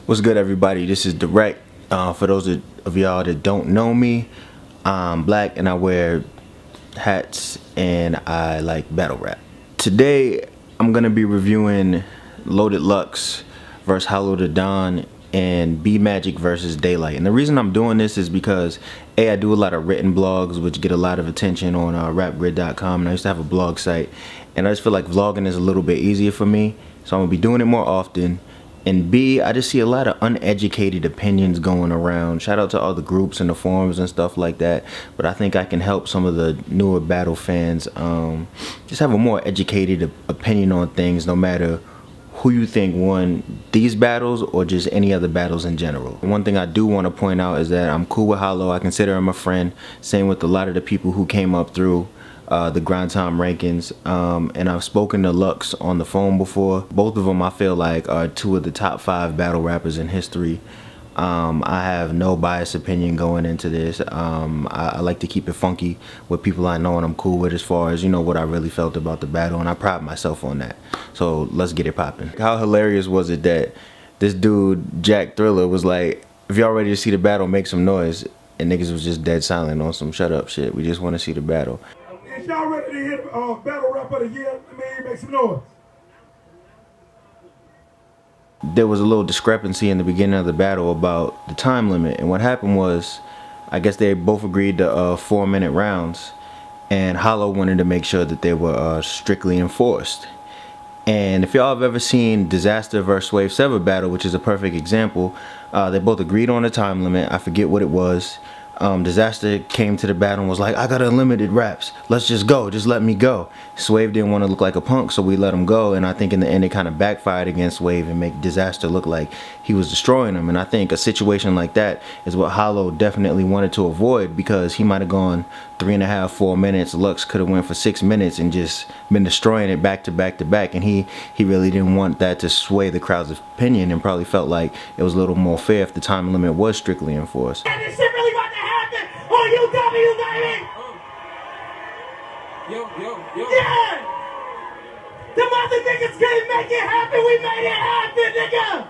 What's good, everybody? This is Drect. For those of y'all that don't know me, I'm black and I wear hats and I like battle rap. Today I'm gonna be reviewing Loaded Lux versus Hollow Da Don and B Magic versus Daylyt. And the reason I'm doing this is because I do a lot of written blogs which get a lot of attention on rapgrid.com, and I used to have a blog site, and I just feel like vlogging is a little bit easier for me, so I'm gonna be doing it more often. And B, I just see a lot of uneducated opinions going around. Shout out to all the groups and the forums and stuff like that, but I think I can help some of the newer battle fans just have a more educated opinion on things, no matter who you think won these battles or just any other battles in general. One thing I do want to point out is that I'm cool with Hollow. I consider him a friend. Same with a lot of the people who came up through the grind time rankings, and I've spoken to Lux on the phone before. Both of them I feel like are two of the top 5 battle rappers in history. I have no biased opinion going into this. I like to keep it funky with people I know and I'm cool with, as far as, you know, what I really felt about the battle, and I pride myself on that. So let's get it popping. How hilarious was it that this dude Jack Thriller was like, if y'all ready to see the battle, make some noise, and niggas was just dead silent on some shut up shit. We just want to see the battle. If y'all ready to hit battle rap of the year, let me make some noise. There was a little discrepancy in the beginning of the battle about the time limit, and what happened was, I guess they both agreed to 4-minute rounds, and Hollow wanted to make sure that they were strictly enforced. And if y'all have ever seen Disaster vs. Wave 7 battle, which is a perfect example, they both agreed on a time limit. I forget what it was. Disaster came to the battle and was like, I got unlimited raps, let's just go, just let me go. Swave didn't want to look like a punk, so we let him go, and I think in the end it kind of backfired against Wave and make Disaster look like he was destroying him. And I think a situation like that is what Hollow definitely wanted to avoid, because he might have gone 3.5, 4 minutes. Lux could have went for 6 minutes and just been destroying it back to back to back, and he really didn't want that to sway the crowd's opinion, and probably felt like it was a little more fair if the time limit was strictly enforced. UW, baby! Yo. Yeah! The mother niggas can't make it happen, we made it happen, nigga!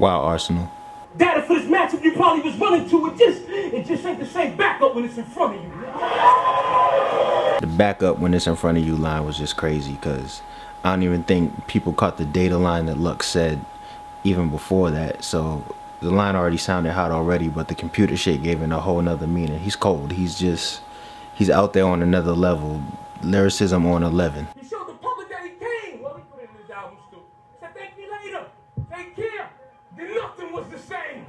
Wow, Arsenal. Data for this matchup you probably was willing to, it just ain't the same backup when it's in front of you. The backup when it's in front of you line was just crazy, because I don't even think people caught the data line that Lux said even before that. So the line already sounded hot already, but the computer shit gave it a whole nother meaning. He's cold. He's out there on another level. Lyricism on 11. He showed the public that he came. Well, he put it in his album too. Said, thank me later. Take care. Then nothing was the same.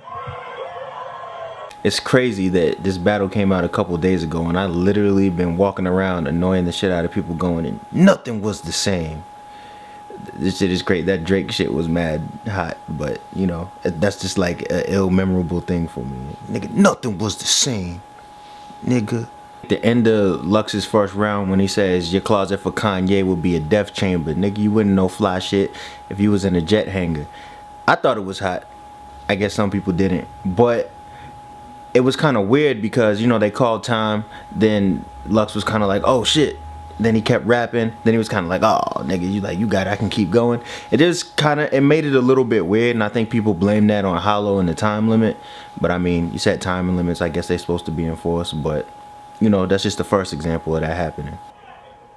It's crazy that this battle came out a couple days ago, and I literally been walking around annoying the shit out of people going, and nothing was the same. This shit is great. That Drake shit was mad hot, but you know, that's just like an ill memorable thing for me. Nigga, nothing was the same, nigga. At the end of Lux's first round, when he says your closet for Kanye would be a death chamber, nigga, you wouldn't know fly shit if you was in a jet hangar. I thought it was hot. I guess some people didn't, but it was kind of weird because, you know, they called time, then Lux was kind of like, oh shit. Then he kept rapping. Then he was kind of like, oh, nigga, you got it, I can keep going. It just kind of, it made it a little bit weird, and I think people blame that on Hollow and the time limit. But I mean, you set time limits, I guess they're supposed to be enforced, but, you know, that's just the first example of that happening.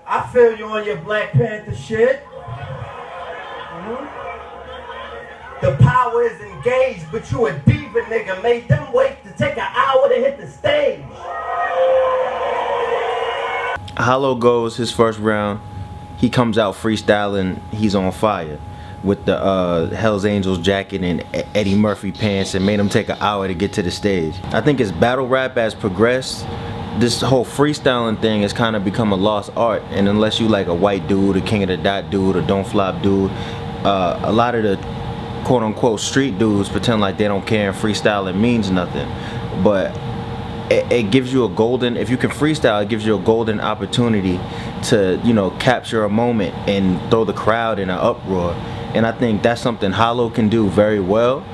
I feel you on your Black Panther shit. The power is engaged, but you a diva, nigga. Made them wait to take an hour to hit the stage. Hollow goes his first round, he comes out freestyling, he's on fire with the Hell's Angels jacket and Eddie Murphy pants, and made him take an hour to get to the stage. I think as battle rap has progressed, this whole freestyling thing has kind of become a lost art, and unless you like a white dude, a King of the Dot dude, a Don't Flop dude, a lot of the quote-unquote street dudes pretend like they don't care and freestyling means nothing. But it gives you a golden, if you can freestyle, it gives you a golden opportunity to, you know, capture a moment and throw the crowd in an uproar. And I think that's something Hollow can do very well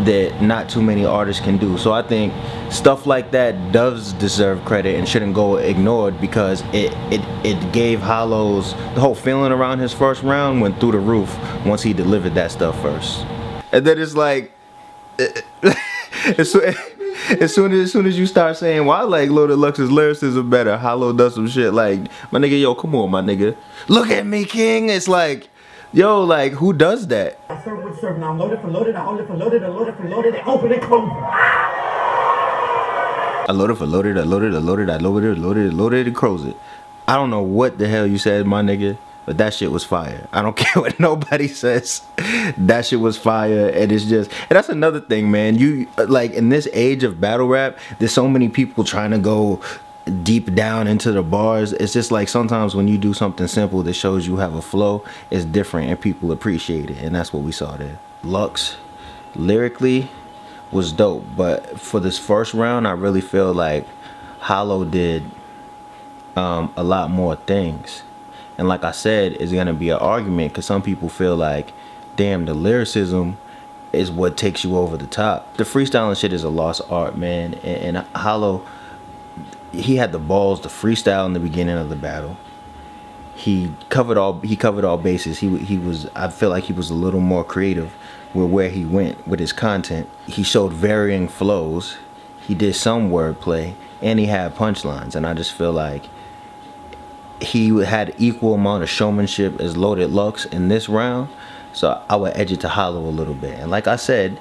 that not too many artists can do. So I think stuff like that does deserve credit and shouldn't go ignored, because it gave Hollow's, the whole feeling around his first round went through the roof once he delivered that stuff first. And then it's like, as soon as you start saying, well, I like Loaded Lux's lyricism better, Hollow does some shit like, my nigga, yo, come on, my nigga. Look at me, king. It's like, yo, like, who does that? I serve with serve. Now I'm loaded for loaded. I hold it for loaded. I load it for loaded. I open and close. I loaded for loaded. I loaded. I loaded. I loaded. Loaded. Loaded and close it. I don't know what the hell you said, my nigga, but that shit was fire. I don't care what nobody says. That shit was fire. And it's just, and that's another thing, man. You, like, in this age of battle rap, there's so many people trying to go deep down into the bars. It's just like sometimes when you do something simple that shows you have a flow, it's different and people appreciate it. And that's what we saw there. Lux, lyrically, was dope. But for this first round, I really feel like Hollow did a lot more things. And like I said, it's gonna be an argument because some people feel like, damn, the lyricism is what takes you over the top. The freestyling shit is a lost art, man. And Hollow, he had the balls to freestyle in the beginning of the battle. He covered all bases. He was, I feel like he was a little more creative with where he went with his content. He showed varying flows. He did some wordplay and he had punchlines. And I just feel like he had equal amount of showmanship as Loaded Lux in this round, so I would edge it to Hollow a little bit. And like I said,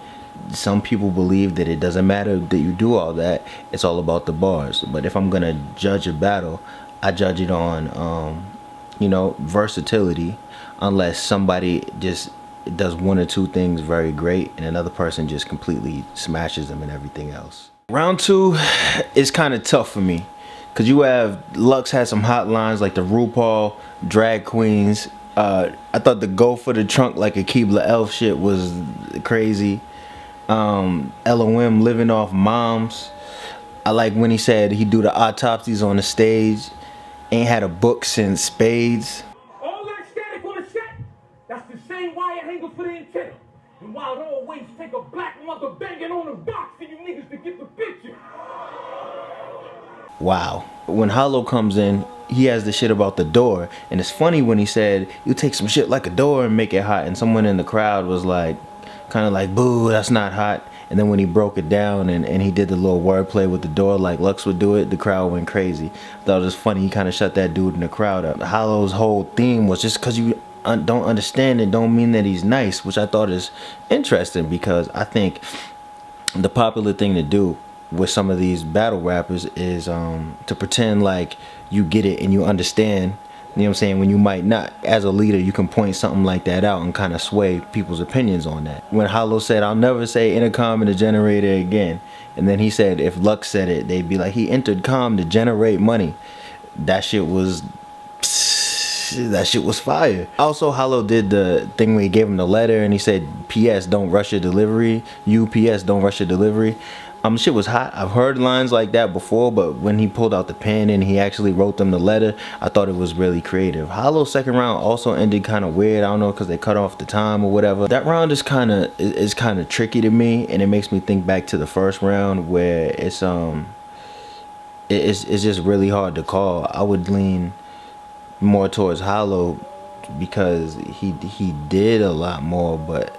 some people believe that it doesn't matter that you do all that, it's all about the bars. But if I'm gonna judge a battle, I judge it on you know, versatility, unless somebody just does one or two things very great and another person just completely smashes them and everything else. Round two is kind of tough for me. Cause you have, Lux had some hot lines like the RuPaul drag queens. I thought the go for the trunk like a Keebler Elf shit was crazy. LOM living off moms. I like when he said he do the autopsies on the stage. Ain't had a book since Spades. All that static on the set, that's the same wire hanger for the antenna. And while it always take a black mother banging on the box for you niggas to get the picture. Wow. When Hollow comes in, he has the shit about the door. And it's funny when he said, you take some shit like a door and make it hot. And someone in the crowd was like, kind of like, boo, that's not hot. And then when he broke it down and he did the little wordplay with the door like Lux would do it, the crowd went crazy. I thought it was funny. He kind of shut that dude in the crowd up. Hollow's whole theme was just because you don't understand it don't mean that he's nice, which I thought is interesting because I think the popular thing to do with some of these battle rappers is to pretend like you get it and you understand, you know what I'm saying, when you might not. As a leader, you can point something like that out and kind of sway people's opinions on that. When Hollow said, I'll never say enter calm in the generator again, and then he said if Lux said it, they'd be like, he entered calm to generate money. That shit was fire. Also, Hollow did the thing where he gave him the letter and he said, PS, don't rush your delivery. UPS, don't rush your delivery. Shit was hot. I've heard lines like that before, but when he pulled out the pen and he actually wrote them the letter, I thought it was really creative. Hollow's second round also ended kind of weird. I don't know, because they cut off the time or whatever. That round is kind of tricky to me, and it makes me think back to the first round where it's just really hard to call. I would lean more towards Hollow because he did a lot more, but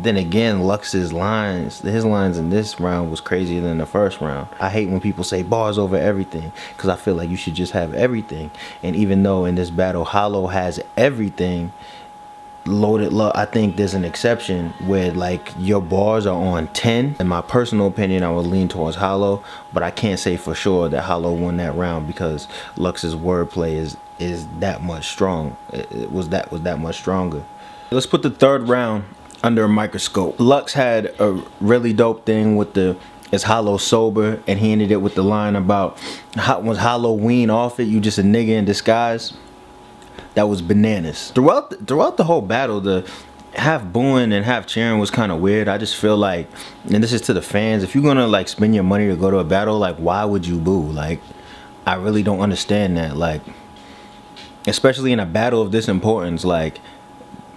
then again, Lux's lines, his lines in this round was crazier than the first round. I hate when people say bars over everything, because I feel like you should just have everything. And even though in this battle Hollow has everything, Loaded Lux, I think there's an exception where like your bars are on 10. In my personal opinion, I would lean towards Hollow, but I can't say for sure that Hollow won that round because Lux's wordplay is that much strong. It was that much stronger. Let's put the third round under a microscope. Lux had a really dope thing with is Hollow sober, and he ended it with the line about was Halloween off it, you just a nigga in disguise. That was bananas. Throughout the whole battle, the half booing and half cheering was kind of weird. I just feel like, and this is to the fans, if you're gonna like spend your money to go to a battle, like why would you boo? Like I really don't understand that. Like especially in a battle of this importance, like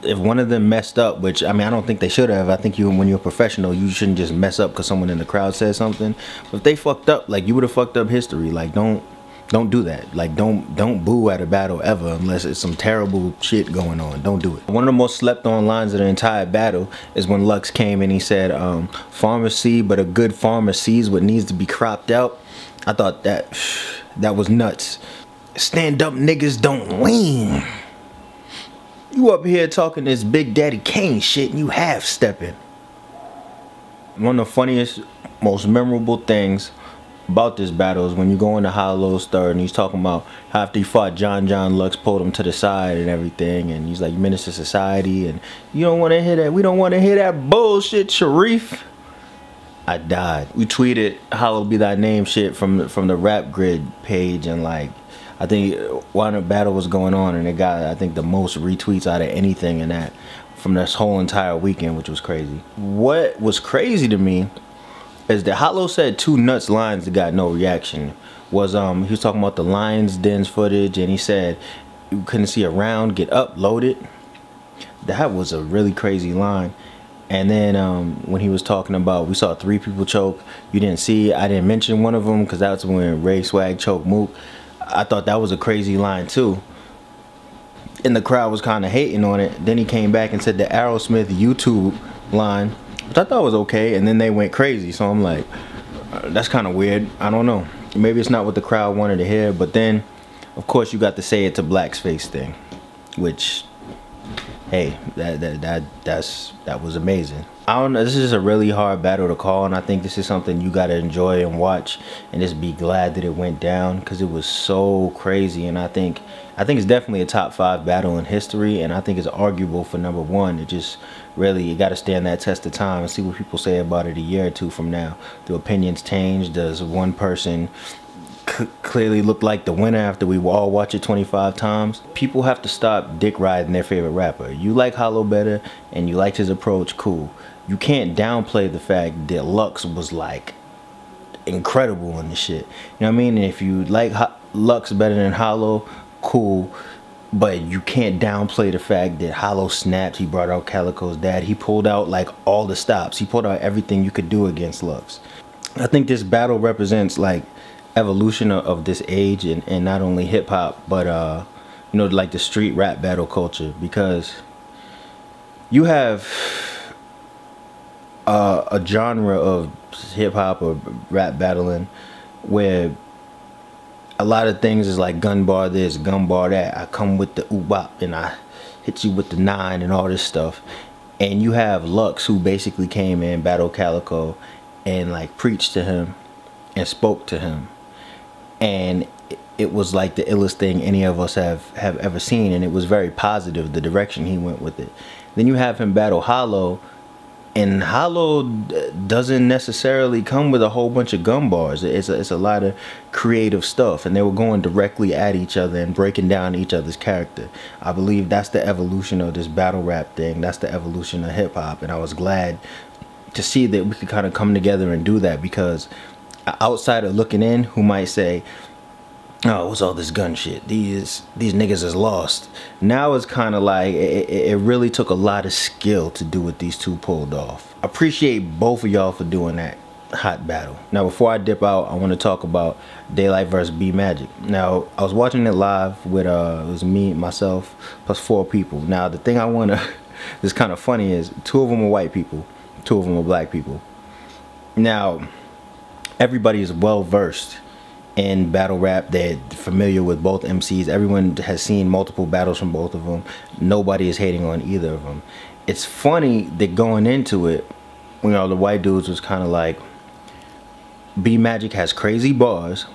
if one of them messed up, which I mean I don't think they should have. I think when you're a professional, you shouldn't just mess up because someone in the crowd said something. But if they fucked up, like you would have fucked up history. Like don't Don't do that. Like, don't boo at a battle ever unless it's some terrible shit going on. Don't do it. One of the most slept on lines of the entire battle is when Lux came and he said, farmers see, but a good farmer sees what needs to be cropped out. I thought that was nuts. Stand up niggas don't lean. You up here talking this Big Daddy Kane shit and you half stepping. One of the funniest, most memorable things about this battle is when you go into Hollow's third and he's talking about how after he fought John Lux pulled him to the side and everything, and he's like, menace to society, and you don't want to hear that. We don't want to hear that bullshit, Sharif. I died. We tweeted Hollow Be Thy Name shit from the Rap Grid page, and like, I think while the battle was going on, and it got, I think, the most retweets out of anything in that from this whole entire weekend, which was crazy. What was crazy to me is that Hollow said two nuts lines that got no reaction. Was he was talking about the Lions Dens footage, and he said you couldn't see a round get uploaded. That was a really crazy line. And then when he was talking about, we saw 3 people choke, you didn't see, I didn't mention one of them because that's when Ray Swag choked Mook. I thought that was a crazy line too, and the crowd was kind of hating on it. Then he came back and said the Aerosmith YouTube line, which I thought was okay, and then they went crazy. So I'm like, that's kind of weird. I don't know, maybe it's not what the crowd wanted to hear. But then of course you got the say it to Black's face thing, which, hey, that was amazing. I don't know, this is a really hard battle to call, and I think this is something you gotta enjoy and watch and just be glad that it went down, because it was so crazy. And I think it's definitely a top 5 battle in history, and I think it's arguable for #1. It just really, you gotta stand that test of time and see what people say about it a year or 2 from now. Do opinions change? Does one person clearly look like the winner after we all watch it 25 times? People have to stop dick riding their favorite rapper. You like Hollow better and you liked his approach, cool. You can't downplay the fact that Lux was like incredible in the shit. You know what I mean? And if you like Lux better than Hollow, cool. But you can't downplay the fact that Hollow snapped. He brought out Calico's dad. He pulled out like all the stops. He pulled out everything you could do against Lux. I think this battle represents like evolution of this age, and not only hip hop, but you know, like the street rap battle culture, because you have a genre of hip hop or rap battling where a lot of things is like gun bar this, gun bar that. I come with the oop-bop and I hit you with the 9 and all this stuff. And you have Lux, who basically came in, battled Calico, and like preached to him and spoke to him. And it was like the illest thing any of us have ever seen, and it was very positive, the direction he went with it. Then you have him battle Hollow, and Hollow doesn't necessarily come with a whole bunch of gun bars. It's a lot of creative stuff, and they were going directly at each other and breaking down each other's character. I believe that's the evolution of this battle rap thing. That's the evolution of hip hop, and I was glad to see that we could kind of come together and do that, because outsider looking in who might say, oh, what's all this gun shit? These niggas is lost. Now it's kind of like it really took a lot of skill to do what these two pulled off. I appreciate both of y'all for doing that hot battle. Now before I dip out, I want to talk about Daylyt versus B Magic. Now I was watching it live with it was me, myself, plus 4 people. Now the thing I want to that's kind of funny is 2 of them are white people, 2 of them are black people. Now everybody is well versed in battle rap. They're familiar with both MCs. Everyone has seen multiple battles from both of them. Nobody is hating on either of them. It's funny that going into it, you know, the white dudes was kind of like, B Magic has crazy bars,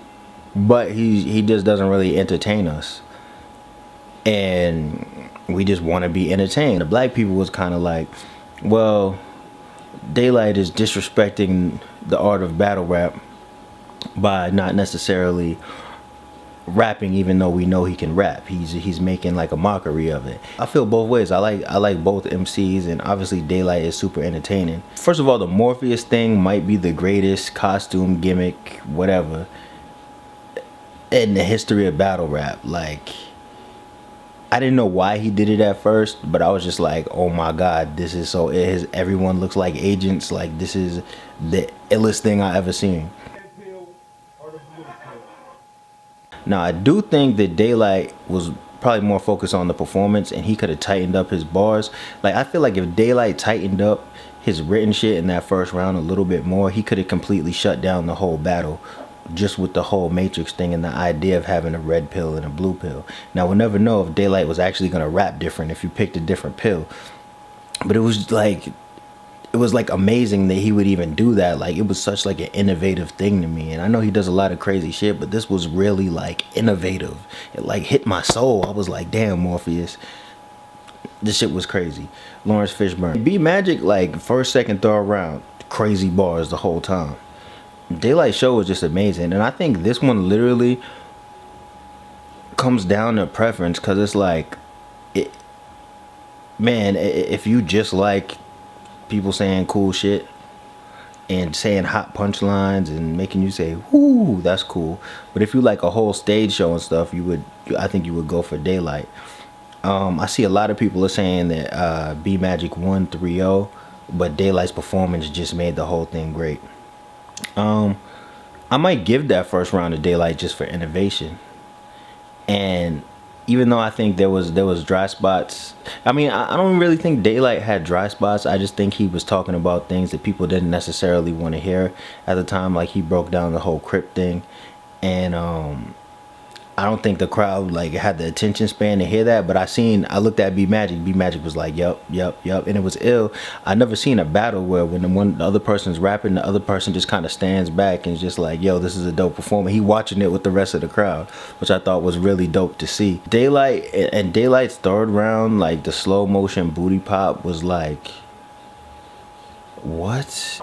but he just doesn't really entertain us, and we just want to be entertained. The black people was kind of like, well, Daylyt is disrespecting the art of battle rap by not necessarily rapping, even though we know he can rap. He's making like a mockery of it. I feel both ways. I like both MCs, and obviously Daylyt is super entertaining. First of all, the Morpheus thing might be the greatest costume gimmick, whatever, in the history of battle rap. Like, I didn't know why he did it at first, but I was just like, oh my god, this is so, everyone looks like agents. Like, this is the illest thing I ever seen. Now I do think that Daylyt was probably more focused on the performance, and he could have tightened up his bars. Like, I feel like if Daylyt tightened up his written shit in that first round a little bit more, he could have completely shut down the whole battle, just with the whole Matrix thing and the idea of having a red pill and a blue pill. Now we'll never know if Daylyt was actually gonna rap different if you picked a different pill, but it was like amazing that he would even do that. Like, it was such like an innovative thing to me. And I know he does a lot of crazy shit, but this was really like innovative. It like hit my soul. I was like, damn, Morpheus, this shit was crazy. Lawrence Fishburne, B Magic, like first, second, third round, crazy bars the whole time. Daylyt show was just amazing. And I think this one literally comes down to preference, because it's like, man, if you just like people saying cool shit and saying hot punchlines and making you say whoo, that's cool. But if you like a whole stage show and stuff, I think you would go for Daylyt. I see a lot of people are saying that B Magic won 3-0, but Daylight's performance just made the whole thing great. I might give that first round to Daylyt just for innovation. And even though I think there was dry spots, I mean, I don't really think Daylyt had dry spots. I just think he was talking about things that people didn't necessarily want to hear at the time. Like, he broke down the whole Crip thing, and I don't think the crowd like had the attention span to hear that. But I looked at B Magic. B Magic was like, yup, and it was ill. I never seen a battle where when the other person's rapping, the other person just kind of stands back and is just like, yo, this is a dope performance. He watching it with the rest of the crowd, which I thought was really dope to see. Daylyt, and Daylight's third round, like the slow motion booty pop was like, what?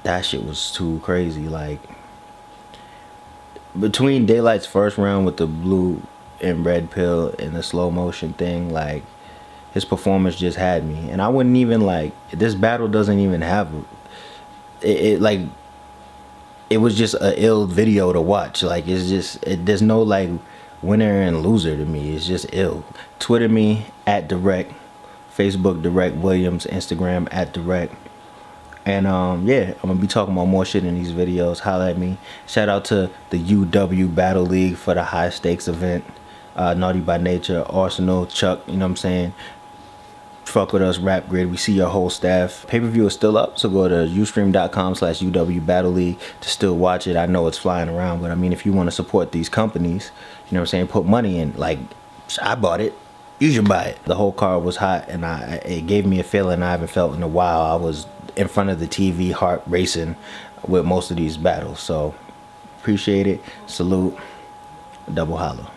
That shit was too crazy. Like, between Daylight's first round with the blue and red pill and the slow motion thing, like, his performance just had me. And I wouldn't even like, this battle doesn't even have like, it was just a ill video to watch. Like, it's just there's no like winner and loser to me. It's just ill. Twitter me at Drect, Facebook Drect Williams, Instagram at Drect. And yeah, I'm gonna be talking about more shit in these videos. Holla at me. Shout out to the UW Battle League for the high stakes event. Naughty by Nature, Arsenal, Chuck, you know what I'm saying? Fuck with us, Rap Grid. We see your whole staff. Pay-per-view is still up, so go to ustream.com/UW Battle League to still watch it. I know it's flying around, but I mean, if you want to support these companies, you know what I'm saying, put money in. Like, I bought it. You should buy it. The whole card was hot, and it gave me a feeling I haven't felt in a while. I was in front of the TV, heart racing with most of these battles. So appreciate it. Salute. Double holla.